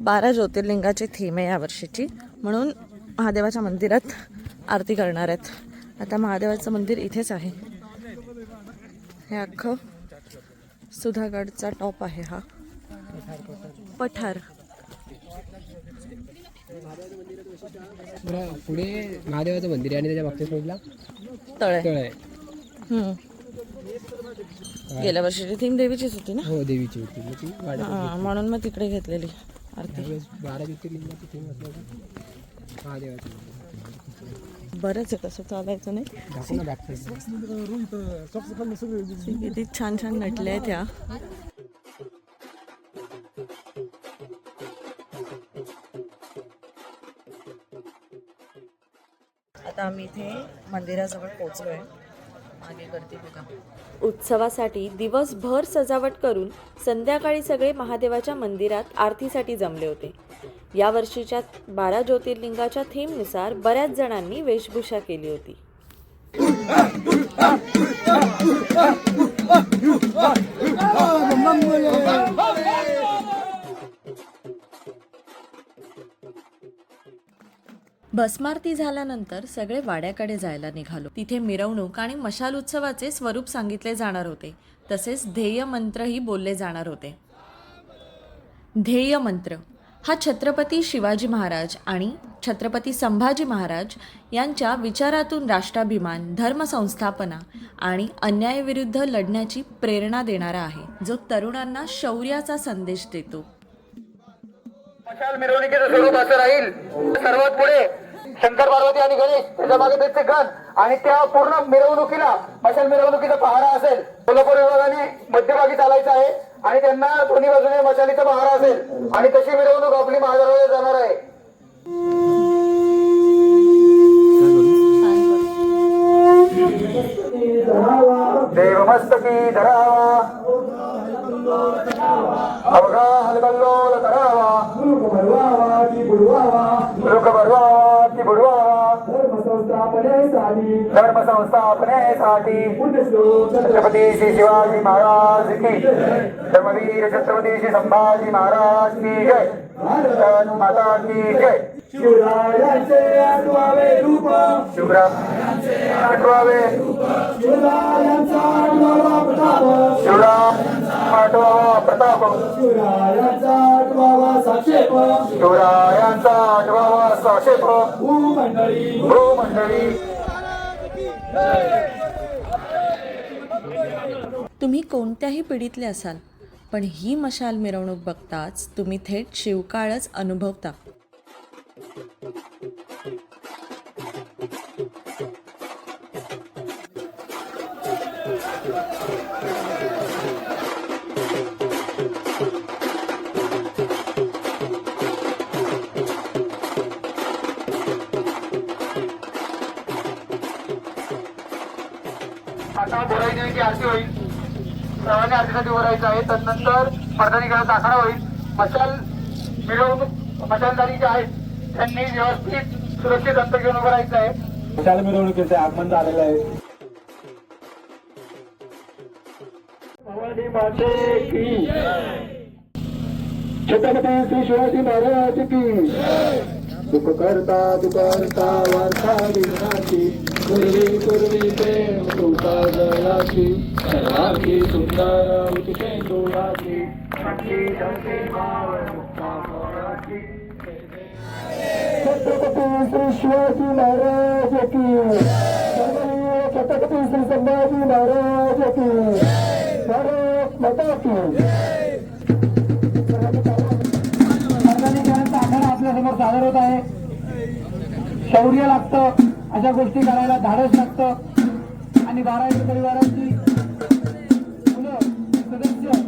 12 ज्योतिर्लिंगाची theme आहे यावर्षीची, म्हणून महादेवाच्या मंदिरात आरती करणार आहेत। आता महादेवाचं मंदिर इथेच आहे। हे अख्खं सुधागडचा टॉप आहे हा पठार। पुढे महादेवाचं मंदिर आहे आणि त्याच्या मागच्या साईडला तळ तळ आहे। आहे। गेल्या वर्षीची थीम देवीचीच होती ना? हो, देवीची होती मग ती म्हणून मग तिकडे घेतलेली आरती। 12 ज्योतिर्लिंगाची थीम असल्यावर महादेवाचं मंदिर बरंच आहे, तसं चालायचं नाही। दाखव ना बॅक किती छान छान नटले आहेत त्या। आता आम्ही इथे मंदिराजवळ पोहोचलोय। मागे गर्दी बघा। उत्सवासाठी दिवसभर सजावट करून संध्याकाळी सगळे महादेवाच्या मंदिरात आरतीसाठी जमले होते। या वर्षीच्या 12 ज्योतिर्लिंगाच्या थीमनुसार बऱ्याच जणांनी वेशभूषा केली होती। भस्मारती झाल्यानंतर सगळे वाड्याकडे जायला निघालो। तिथे मिरवणूक आणि मशाल उत्सवाचे स्वरूप सांगितले जाणार होते, तसेच ध्येय मंत्रही बोलले जाणार होते। ध्येय मंत्र हा छत्रपती शिवाजी महाराज आणि छत्रपती संभाजी महाराज यांच्या विचारातून राष्ट्राभिमान, धर्मसंस्थापना आणि अन्यायाविरुद्ध लढण्याची प्रेरणा देणारा आहे, जो तरुणांना शौर्याचा संदेश देतो। मशाल मिरवणुकीचं स्वरूप असं राहील। सर्वात पुढे शंकर पार्वती आणि गणेश, त्याच्या मागे त्यांचे गण, आणि त्या पूर्ण मिरवणुकीला मशाल मिरवणुकीचा पहारा असेल। कोल्हापूर विभागाने मध्यभागी चालायचं आहे आणि त्यांना दोन्ही बाजूने मशालीचा पहारा असेल आणि तशी मिरवणूक आपली महाराजांना जाणार आहे। देवमस्तकी धरावा, अवघा हलगल्लोल करावा, मुलुक भरवावा की बुडवावा, धर्मसंस्थापनेसाठी छत्रपती श्री शिवाजी महाराज की, धर्मवीर छत्रपती श्री संभाजी महाराज की जय, भारत माता की जय। शिवरायांचे आठवावे रूप, शिवरायांचे आठवावे रूप, शिवरायांचा आठवावा प्रताप, शिवरायांचा आठवावा प्रताप, शिवरायांचा आठवावा साक्षेप, शिवरायांचा आठवावा साक्षेप। भूमंडळी भूमंडळी। तुम्ही कोणत्याही पिढीतले असाल, पण ही मशाल मिरवणूक बघताच तुम्ही थेट शिवकाळच अनुभवता। आता बोराई देवीची आरती होईल। सर्वांनी आरतीसाठी उभं राहायचं आहे। तदनंतर मर्दानी खेळाचा आखाडा होईल। मशाल मिरवणूक मशालधारी जे आहेत त्यांनी व्यवस्थित सुरक्षित अंतर घेऊन उभं राहायचं आहे। मशाल मिरवणुकीचे आगमन झालेलं आहे। भवानी माते की, छत्रपती श्री शिवाजी महाराज की, दुःख करता दुखरता वार्ता विघ्नाची, पूर्वी पूर्वी प्रेम तुका जयाची, सर्वांगी सुंदर उत्केंदुराची, शक्ती धरती भाव मुक्ता मोराची। छत्रपती श्री शिवाजी महाराज की, छत्रपती श्री संभाजी महाराज की, भारत माता की। आपल्यासमोर सादर होत आहे। शौर्य लागतं, अशा गोष्टी करायला धाडस लागतं आणि 12 परिवारांची मुलं सदस्य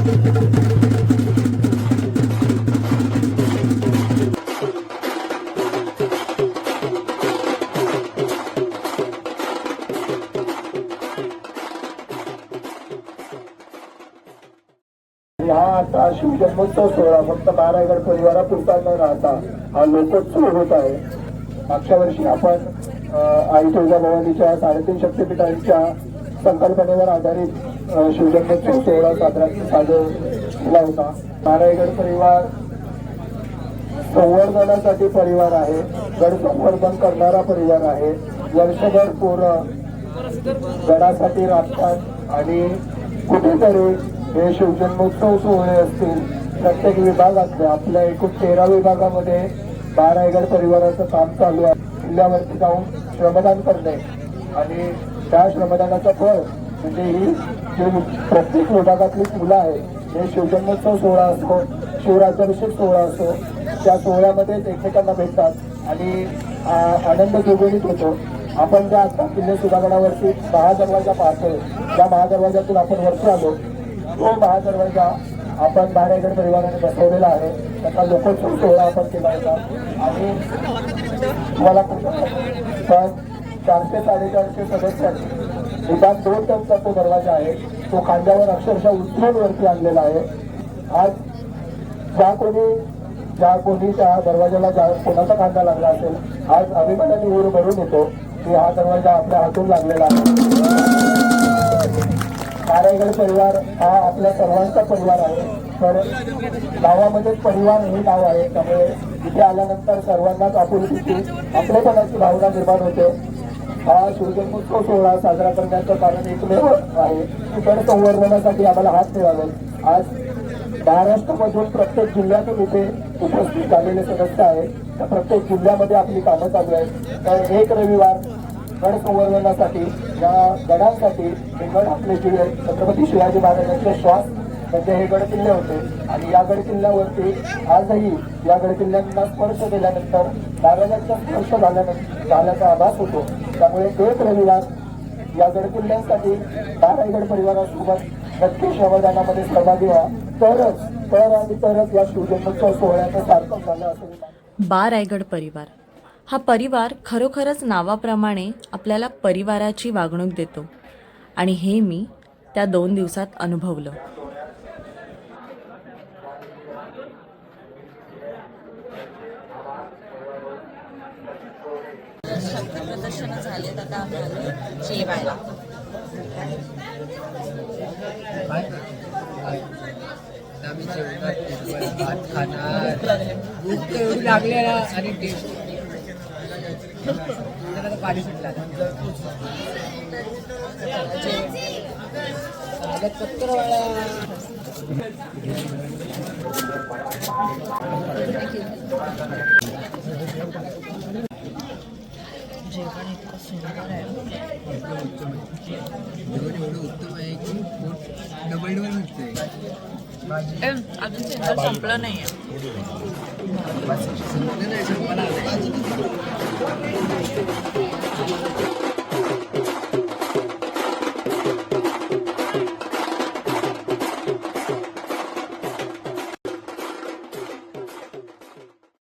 हा आता शिवजन्मोत्सव सोहळा फक्त बारागड परिवारापुरता न राहता हा लोकोत्सव होत आहे. मागच्या वर्षी आपण आई तुळजाभवानीच्या 3.5 शक्तिपीठांच्या संकल्पनेवर आधारित शिवजन्मोत्सव सोहळा साजरा केला होता. बारागड परिवार संवर्धनासाठी परिवार आहे, गड संवर्धन करणारा परिवार आहे. वर्षभर पोरं गडासाठी राबतात आणि कुठेतरी हे शिवजन्मोत्सव सोहळे असतील प्रत्येक विभागातले आपल्या एकूण 13 विभागामध्ये बारागड परिवाराचं काम चालू आहे. किल्ल्यावरती जाऊन श्रमदान करणे आणि त्या श्रमदानाचं फळ म्हणजे ही जी प्रत्येक विभागातली मुलं आहेत हे शिवजन्मोत्सव सोहळा असतो, शिवराज्याभिषेक सोहळा असतो, त्या सोहळ्यामध्ये एकमेकांना भेटतात आणि आनंद द्विगुणित होतो. आपण ज्या आता किल्ले सुधागडावरती महादरवाजा पाहतोय त्या महादरवाजातून आपण वरती आलो. तो महादरवाजा आपण बारागड परिवाराने बसवलेला आहे. त्याचा लोकोत्सव सोहळा आपण केला होता आणि तुम्हाला पण 400-450 सदस्यांनी निदान 2 टनचा तो दरवाजा आहे. तो खांद्यावर अक्षरशः उचलून वरती आणलेला आहे. आज ज्या कोणी त्या दरवाजाला कोणाचा खांदा लागला असेल आज अभिमानाने ऊर भरून येतो की हा दरवाजा आपल्या हातून लागलेला आहे. बारागड परिवार हा आपल्या सर्वांचा परिवार आहे. तर गावामध्ये परिवार हे नाव आहे, त्यामुळे इथे आल्यानंतर सर्वांनाच आपुलकीची आपलेपणाची भावना निर्माण होते. हा शिवजन्मोत्सव सोहळा साजरा करण्याचं कारण एकमेव आहे की गड संवर्धनासाठी आम्हाला हात मिळावे. आज महाराष्ट्रामधून प्रत्येक जिल्ह्यातून इथे उपस्थित झालेले सदस्य आहेत. त्या प्रत्येक जिल्ह्यामध्ये आपली कामं चालू आहेत. तर एक रविवार गड संवर्धनासाठी या गडांसाठी हे गड आपले जे छत्रपती शिवाजी महाराजांचे श्वास म्हणजे हे गड किल्ले होते आणि या गड किल्ल्यावरती आजही या गड किल्ल्यांना स्पर्श केल्यानंतर महाराजांचा स्पर्श झाल्याचा आभास होतो. त्यामुळे एक रविवार या गड किल्ल्यांसाठी बारागड परिवारासोबत नक्की श्रमदानामध्ये सहभागी व्हा. तरच या शिवजन्मोत्सव सोहळ्याचं सार्थक झालं असेल. बारागड परिवार हा परिवार खरोखरच नावाप्रमाणे आपल्याला परिवाराची वागणूक देतो आणि हे मी त्या 2 दिवसात अनुभवलं. प्रदर्शन झाले आता आम्ही आलो जेवायला. आम्ही जेवणार, भात खाणार, भूक एवढी लागली ना आणि टेस्ट पाणी सुटला 70 वेळा. जेवण इतकं सुंदर आहे. जेवण एवढं उत्तम आहे की पोट डबल मिळते. अजून चिंता संपलं नाहीये. संपलं नाही, संपला